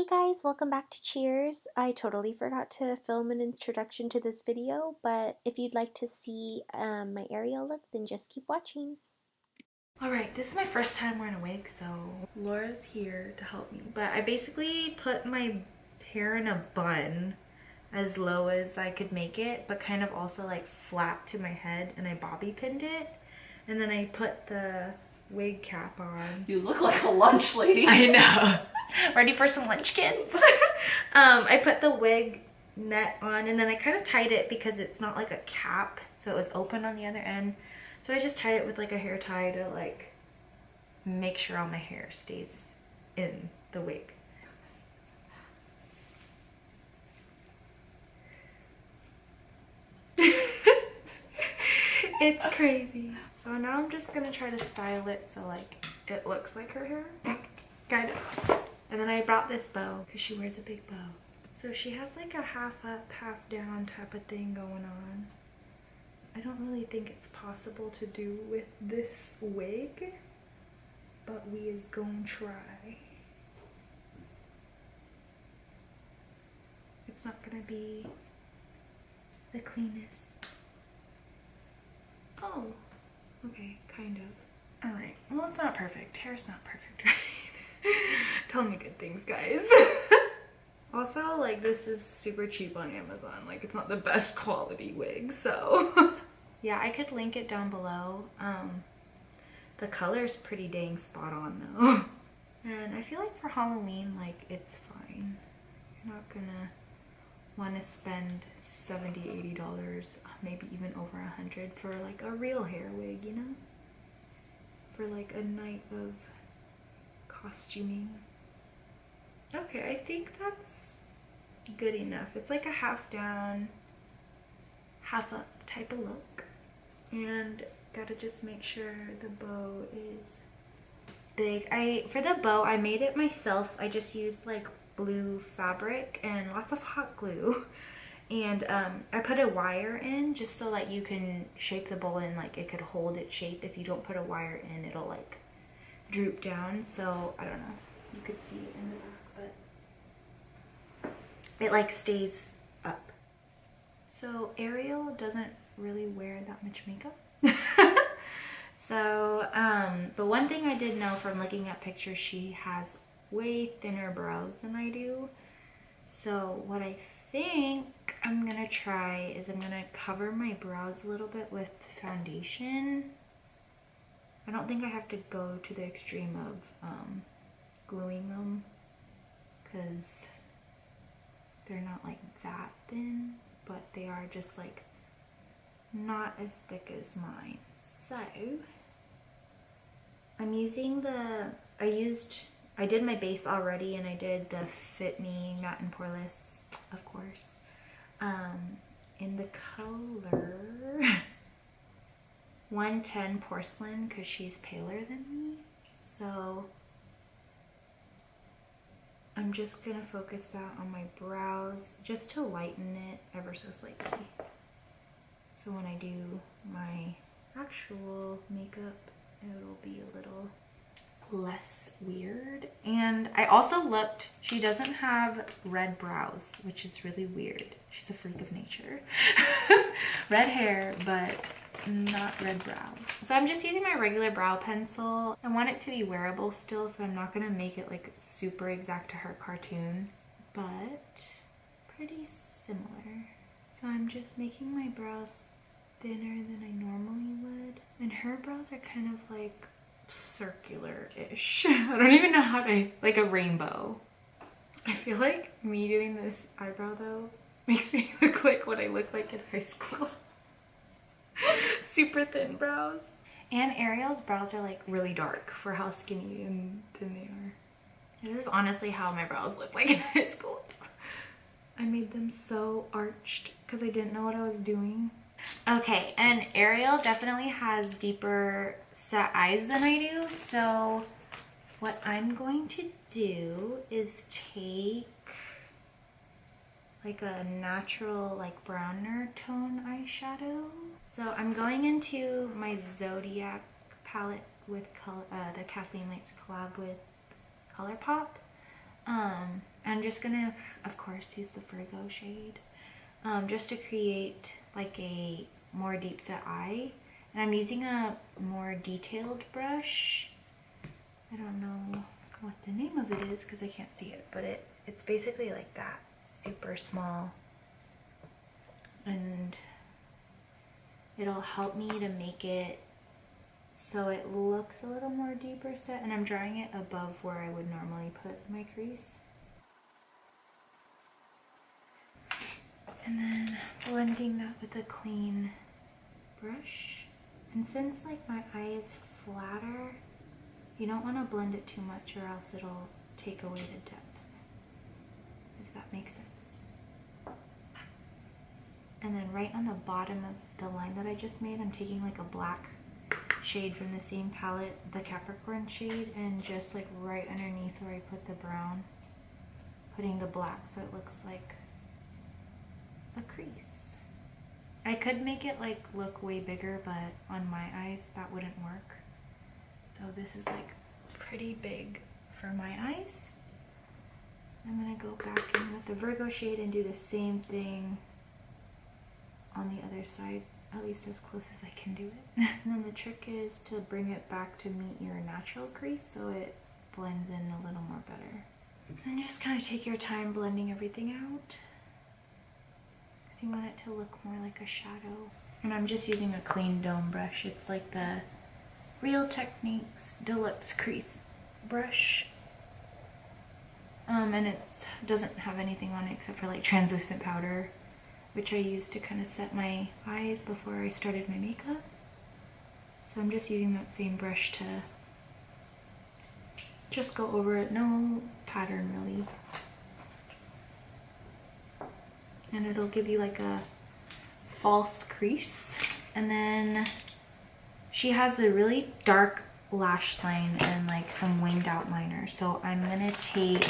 Hey guys, welcome back to Cheers. I totally forgot to film an introduction to this video, but if you'd like to see my Ariel look, then just keep watching. Alright, this is my first time wearing a wig, so Laura's here to help me. But I basically put my hair in a bun as low as I could make it, but kind of also like flat to my head, and I bobby pinned it. And then I put the wig cap on. You look like a lunch lady. I know. Ready for some lunch, kids? I put the wig net on, and then I kind of tied it because it's not like a cap, so it was open on the other end. So I just tied it with like a hair tie to like make sure all my hair stays in the wig. It's crazy. So now I'm just gonna try to style it so like it looks like her hair, kind of. And then I brought this bow because she wears a big bow. So she has like a half up, half down type of thing going on. I don't really think it's possible to do with this wig, but we is gonna try. It's not gonna be the cleanest. Oh, okay, kind of. Alright, well, it's not perfect. Hair's not perfect, right? Tell me good things, guys. Also, like, this is super cheap on Amazon. Like, it's not the best quality wig, so. Yeah, I could link it down below. The color's pretty dang spot on, though. And I feel like for Halloween, like, it's fine. You're not gonna want to spend $70, $80, maybe even over $100 for like a real hair wig, you know? For like a night of costuming. Okay, I think that's good enough. It's like a half down, half up type of look. And gotta just make sure the bow is big. For the bow, I made it myself. I just used like blue fabric and lots of hot glue, and I put a wire in just so that you can shape the bowl and like it could hold its shape. If you don't put a wire in, it'll like droop down. So I don't know, you could see it in the back, but it like stays up. So Ariel doesn't really wear that much makeup. So but one thing I did know from looking at pictures, she has way thinner brows than I do. So what I think I'm gonna try is I'm gonna cover my brows a little bit with foundation. I don't think I have to go to the extreme of gluing them, because they're not like that thin, but they are just like not as thick as mine. So I'm using I did my base already, and I did the Fit Me Matte and Poreless, of course, in the color 110 Porcelain, because she's paler than me. So I'm just gonna focus that on my brows just to lighten it ever so slightly. So when I do my actual makeup, it'll be a little less weird. And I also looked, she doesn't have red brows, which is really weird. She's a freak of nature. Red hair, but not red brows. So I'm just using my regular brow pencil. I want it to be wearable still, so I'm not gonna make it like super exact to her cartoon, but pretty similar. So I'm just making my brows thinner than I normally would. And her brows are kind of like circular-ish. I don't even know how to, like a rainbow. I feel like me doing this eyebrow though makes me look like what I looked like in high school. Super thin brows. And Ariel's brows are like really dark for how skinny and thin they are. This is honestly how my brows look like in high school. I made them so arched because I didn't know what I was doing. Okay, and Ariel definitely has deeper set eyes than I do, so what I'm going to do is take like a natural like browner tone eyeshadow. So I'm going into my Zodiac palette with the Kathleen Lights collab with ColourPop. And just gonna, of course, use the Virgo shade just to create like a more deep set eye. And I'm using a more detailed brush. I don't know what the name of it is because I can't see it, but it's basically like that, super small. And it'll help me to make it so it looks a little more deeper set, and I'm drawing it above where I would normally put my crease. And then blending that with a clean brush. And since like my eye is flatter, you don't want to blend it too much or else it'll take away the depth, if that makes sense. And then right on the bottom of the line that I just made, I'm taking like a black shade from the same palette, the Capricorn shade, and just like right underneath where I put the brown, putting the black so it looks like a crease. I could make it like look way bigger, but on my eyes that wouldn't work. So this is like pretty big for my eyes. I'm gonna go back in with the Virgo shade and do the same thing on the other side, at least as close as I can do it. And then the trick is to bring it back to meet your natural crease so it blends in a little more better. And just kind of take your time blending everything out, because you want it to look more like a shadow. And I'm just using a clean dome brush. It's like the Real Techniques Deluxe Crease brush. And it doesn't have anything on it except for like translucent powder, which I use to kind of set my eyes before I started my makeup. So I'm just using that same brush to just go over it, no pattern really. And it'll give you like a false crease. And then she has a really dark lash line and like some winged outliner. So I'm gonna take,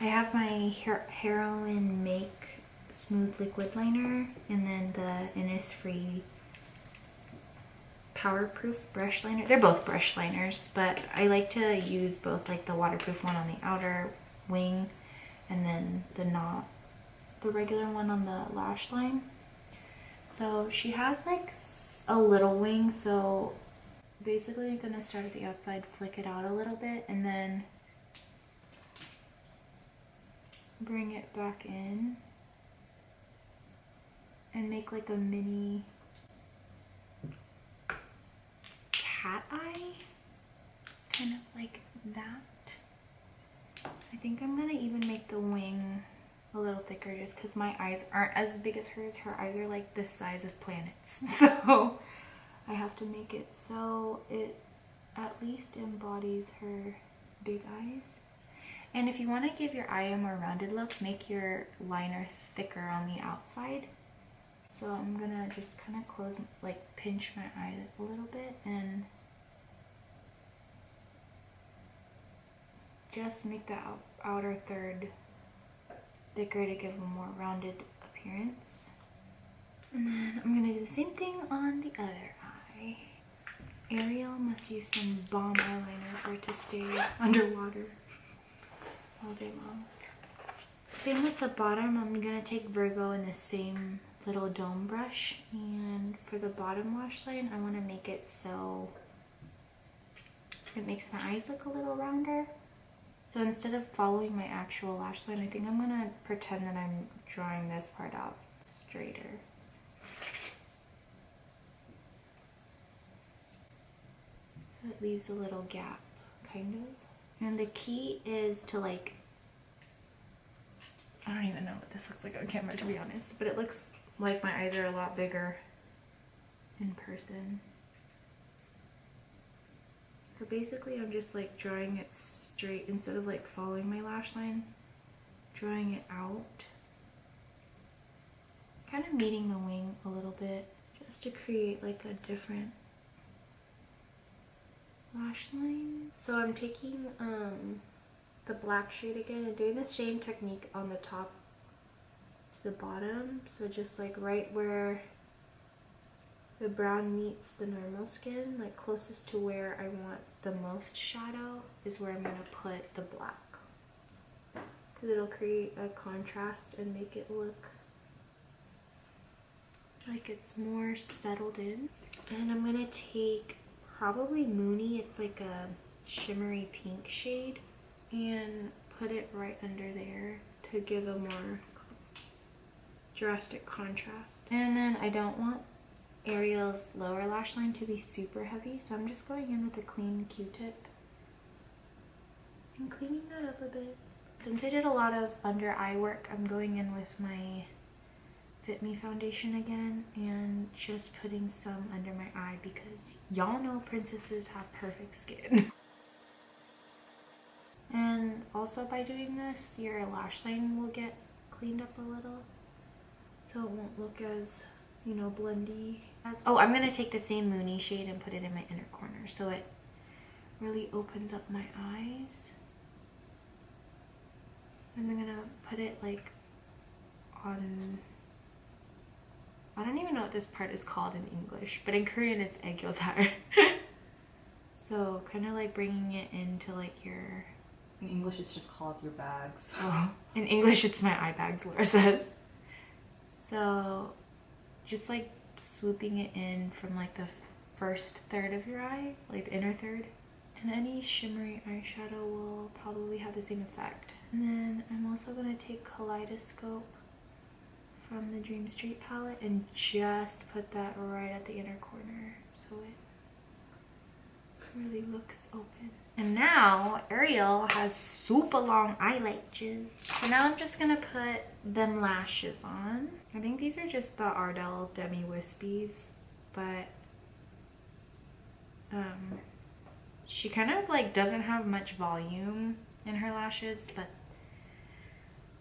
I have my Heroin Make Smooth Liquid Liner and then the Innisfree Powerproof Brush Liner. They're both brush liners, but I like to use both, like the waterproof one on the outer wing and then the regular one on the lash line. So she has like a little wing, so basically I'm gonna start at the outside, flick it out a little bit, and then bring it back in and make like a mini cat eye, kind of like that. I think I'm gonna even make the wing a little thicker just because my eyes aren't as big as hers. Her eyes are like the size of planets, so I have to make it so it at least embodies her big eyes. And if you want to give your eye a more rounded look, make your liner thicker on the outside. So I'm gonna just kind of close, like pinch my eye a little bit and just make the outer third thicker to give a more rounded appearance. And then I'm gonna do the same thing on the other eye. Ariel must use some bomb eyeliner for it to stay underwater all day long. Same with the bottom. I'm gonna take Virgo in the same little dome brush, and for the bottom lash line I want to make it so it makes my eyes look a little rounder. So instead of following my actual lash line, I think I'm gonna pretend that I'm drawing this part out straighter. So it leaves a little gap, kind of. And the key is to like, I don't even know what this looks like on camera to be honest, but it looks like my eyes are a lot bigger in person. So basically I'm just like drawing it straight instead of like following my lash line, drawing it out. Kind of meeting the wing a little bit just to create like a different lash line. So I'm taking the black shade again and doing the same technique on the top to the bottom. So just like right where the brown meets the normal skin, like closest to where I want the most shadow is where I'm gonna put the black. Because it'll create a contrast and make it look like it's more settled in. And I'm gonna take probably Moony, it's like a shimmery pink shade, and put it right under there to give a more drastic contrast. And then I don't want Ariel's lower lash line to be super heavy, so I'm just going in with a clean Q-tip and cleaning that up a bit. Since I did a lot of under eye work, I'm going in with my Fit Me foundation again and just putting some under my eye because y'all know princesses have perfect skin. And also by doing this, your lash line will get cleaned up a little, so it won't look as, you know, blendy. Oh, I'm gonna take the same Moony shade and put it in my inner corner so it really opens up my eyes. And I'm gonna put it like on, I don't even know what this part is called in English, but in Korean it's 애교살. So kind of like bringing it into like your, in English it's just called your bags. oh, in English it's my eye bags, Laura says. So just like swooping it in from like the first third of your eye, like the inner third. And any shimmery eyeshadow will probably have the same effect. And then I'm also going to take Kaleidoscope from the Dream Street palette and just put that right at the inner corner so it really looks open. And now Ariel has super long eyelashes. So now I'm just going to put them lashes on. I think these are just the Ardell Demi Wispies, but she kind of like doesn't have much volume in her lashes, but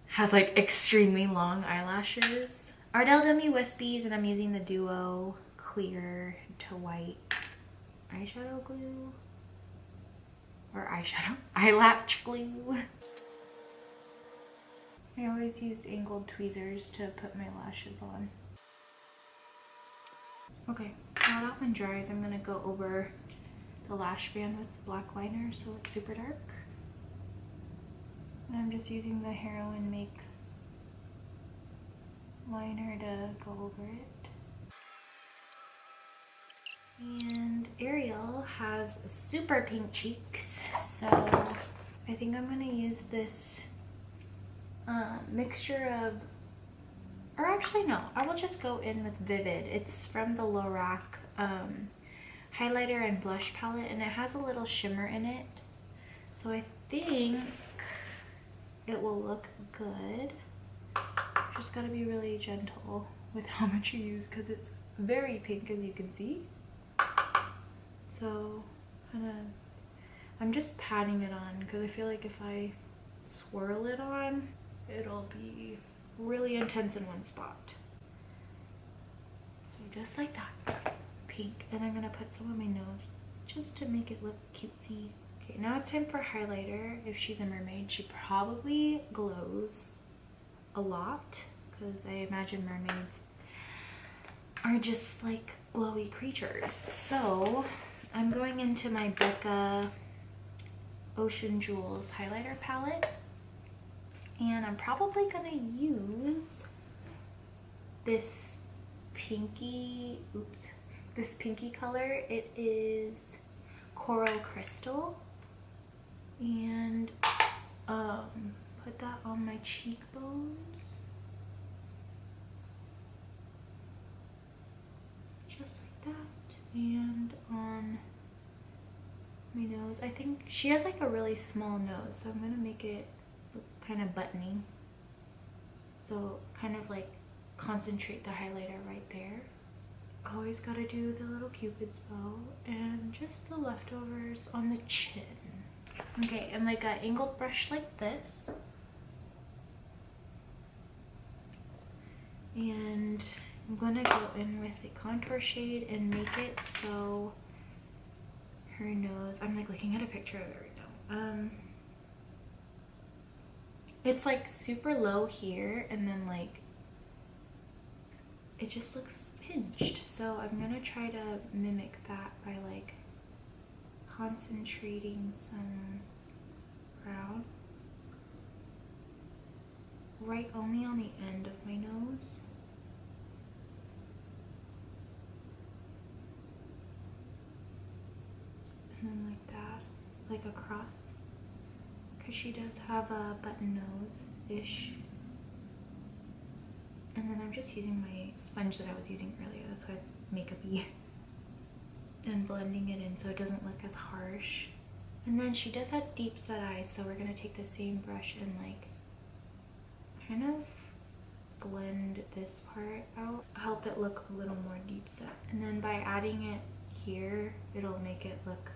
has like extremely long eyelashes. Ardell Demi Wispies, and I'm using the Duo Clear to White eyeshadow glue. Or eyelash glue. I always used angled tweezers to put my lashes on. Okay, now that one dries, I'm gonna go over the lash band with the black liner so it's super dark. And I'm just using the Heroin Make liner to go over it. And Ariel has super pink cheeks, so I think I'm gonna use this mixture of, or actually no, I will just go in with Vivid. It's from the Lorac highlighter and blush palette, and it has a little shimmer in it, so I think it will look good. Just gotta be really gentle with how much you use because it's very pink, as you can see. So I'm just patting it on because I feel like if I swirl it on, it'll be really intense in one spot. So just like that, pink. And I'm gonna put some on my nose just to make it look cutesy. Okay, now it's time for highlighter. If she's a mermaid, she probably glows a lot because I imagine mermaids are just like glowy creatures. So I'm going into my Becca Ocean Jewels highlighter palette, and I'm probably gonna use this pinky, this pinky color. It is Coral Crystal, and put that on my cheekbones. Just like that. And on my nose. I think she has like a really small nose, so I'm gonna make it look kind of buttony. So kind of like concentrate the highlighter right there. Always gotta do the little cupid's bow and just the leftovers on the chin. Okay, and like an angled brush like this. And I'm gonna go in with a contour shade and make it so her nose, I'm like looking at a picture of it right now. It's like super low here, and then like it just looks pinched. So I'm gonna try to mimic that by like concentrating some brown right only on the end of my nose. And then like that, like across, because she does have a button nose-ish. And then I'm just using my sponge that I was using earlier, that's why it's makeup-y, and blending it in so it doesn't look as harsh. And then she does have deep set eyes, so we're gonna take the same brush and like kind of blend this part out, help it look a little more deep set. And then by adding it here, it'll make it look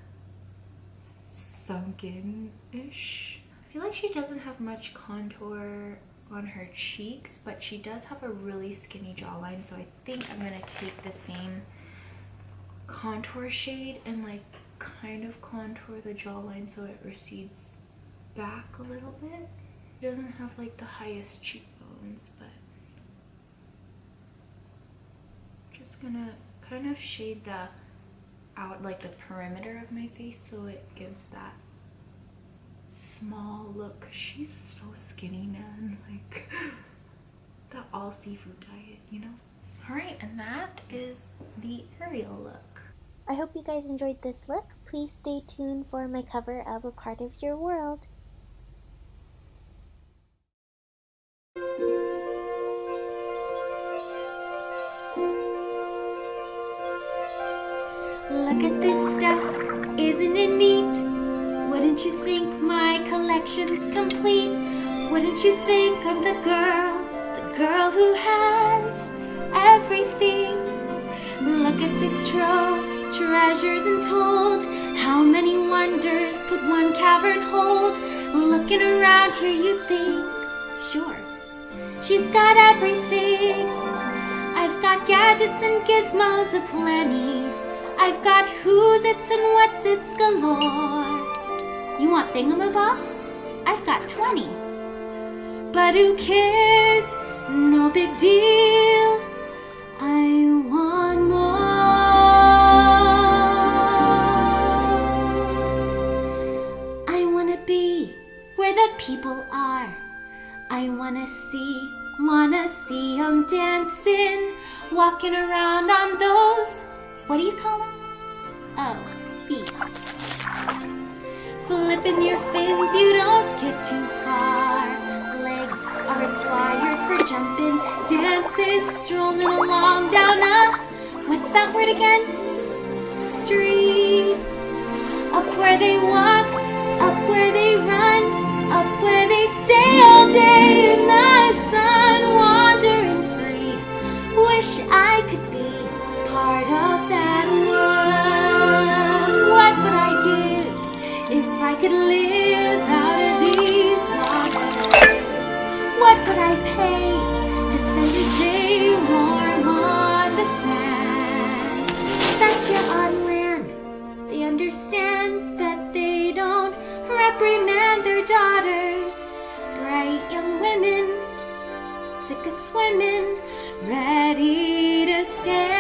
sunken-ish. I feel like she doesn't have much contour on her cheeks, but she does have a really skinny jawline, so I think I'm gonna take the same contour shade and like kind of contour the jawline so it recedes back a little bit. She doesn't have like the highest cheekbones, but just gonna kind of shade the out like the perimeter of my face so it gives that small look. She's so skinny, man, like the all seafood diet, you know. All right, and that is the Ariel look. I hope you guys enjoyed this look. Please stay tuned for my cover of A Part of Your World. Look at this stuff, isn't it neat? Wouldn't you think my collection's complete? Wouldn't you think I'm the girl who has everything? Look at this trove, treasures untold. How many wonders could one cavern hold? Looking around here you'd think, sure, she's got everything. I've got gadgets and gizmos aplenty. I've got who's its and what's its galore. You want thingamabobs? I've got 20. But who cares? No big deal. I want more. I wanna be where the people are. I wanna see 'em dancing, walking around on those, what do you call them? Oh, feet. Flipping your fins, you don't get too far. Legs are required for jumping, dancing, strolling along down a, what's that word again? Street. Up where they walk, up where they run, up where they stay all day in the sun, wandering free. Wish I could be part of that world. What would I give if I could live out of these waters? What would I pay to spend a day warm on the sand? Betcha on land they understand, but they don't reprimand their daughters. Bright young women, sick of swimming, ready to stand.